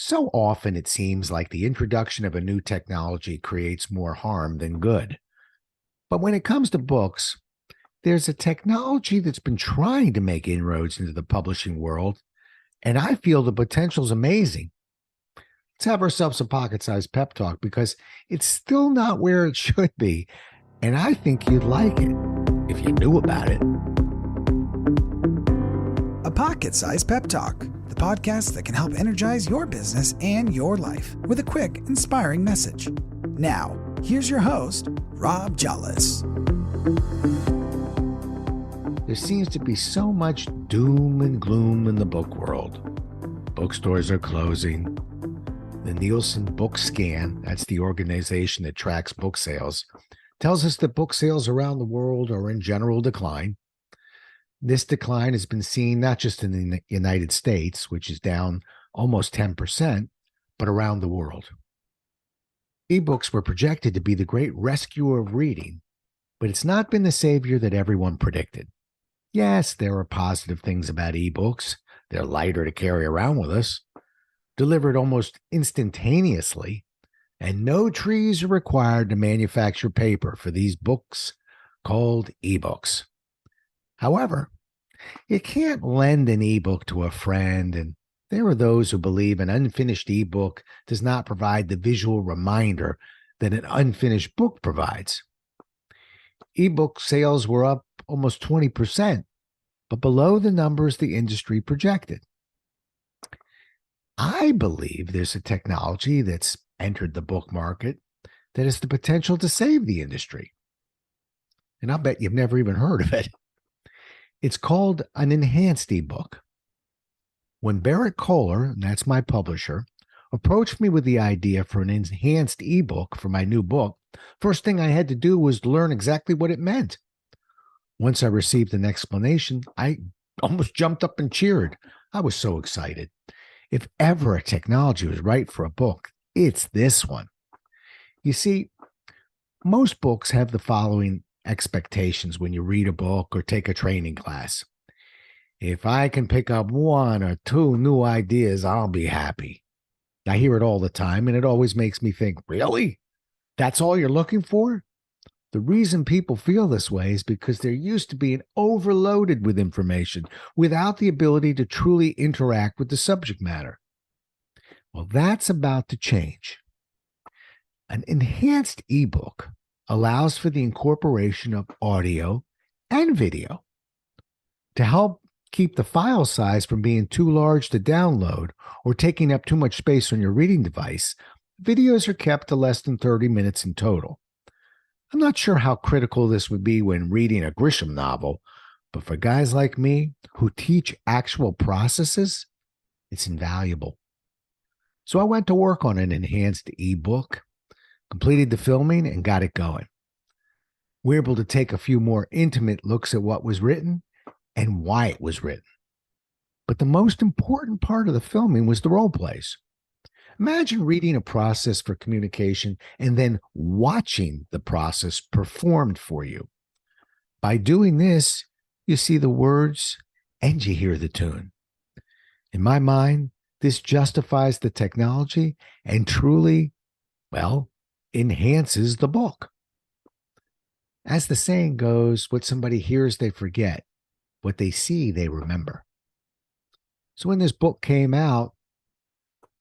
So often it seems like the introduction of a new technology creates more harm than good. But when it comes to books, there's a technology that's been trying to make inroads into the publishing world, and I feel the potential is amazing. Let's have ourselves a pocket sized pep talk because it's still not where it should be, and I think you'd like it if you knew about it. A Pocket Sized Pep Talk, the podcast that can help energize your business and your life with a quick, inspiring message. Now, here's your host, Rob Jollis. There seems to be so much doom and gloom in the book world. Bookstores are closing. The Nielsen Book Scan, that's the organization that tracks book sales, tells us that book sales around the world are in general decline. This decline has been seen not just in the United States, which is down almost 10%, but around the world. Ebooks were projected to be the great rescuer of reading, but it's not been the savior that everyone predicted. Yes, there are positive things about ebooks. They're lighter to carry around with us, delivered almost instantaneously, and no trees are required to manufacture paper for these books called ebooks. However, you can't lend an ebook to a friend, and there are those who believe an unfinished ebook does not provide the visual reminder that an unfinished book provides. Ebook sales were up almost 20%, but below the numbers the industry projected. I believe there's a technology that's entered the book market that has the potential to save the industry. And I'll bet you've never even heard of it. It's called an enhanced ebook. When Barrett Kohler, and that's my publisher, approached me with the idea for an enhanced ebook for my new book, first thing I had to do was learn exactly what it meant. Once I received an explanation, I almost jumped up and cheered. I was so excited. If ever a technology was right for a book, it's this one. You see, most books have the following expectations when you read a book or take a training class. If I can pick up one or two new ideas, I'll be happy. I hear it all the time, and it always makes me think, really? That's all you're looking for? The reason people feel this way is because they're used to being overloaded with information without the ability to truly interact with the subject matter. Well, that's about to change. An enhanced ebook allows for the incorporation of audio and video to help keep the file size from being too large to download or taking up too much space on your reading device. Videos are kept to less than 30 minutes in total. I'm not sure how critical this would be when reading a Grisham novel, but for guys like me who teach actual processes, it's invaluable. So I went to work on an enhanced ebook, completed the filming, and got it going. We're able to take a few more intimate looks at what was written and why it was written. But the most important part of the filming was the role plays. Imagine reading a process for communication and then watching the process performed for you. By doing this, you see the words and you hear the tune. In my mind, this justifies the technology and truly, enhances the book. As the saying goes, what somebody hears, they forget. What they see, they remember. So when this book came out,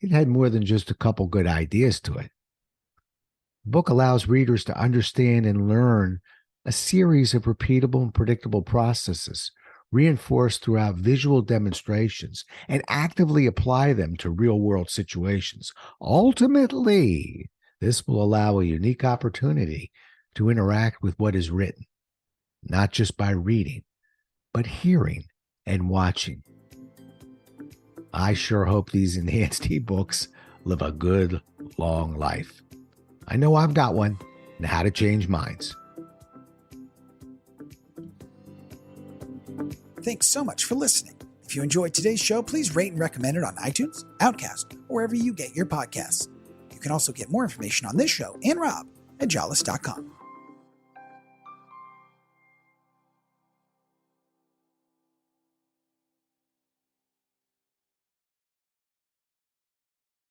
it had more than just a couple good ideas to it. The book allows readers to understand and learn a series of repeatable and predictable processes, reinforced throughout visual demonstrations, and actively apply them to real-world situations. Ultimately, this will allow a unique opportunity to interact with what is written, not just by reading, but hearing and watching. I sure hope these enhanced ebooks live a good, long life. I know I've got one, and how to change minds. Thanks so much for listening. If you enjoyed today's show, please rate and recommend it on iTunes, Outcast, or wherever you get your podcasts. You can also get more information on this show and Rob at jollis.com.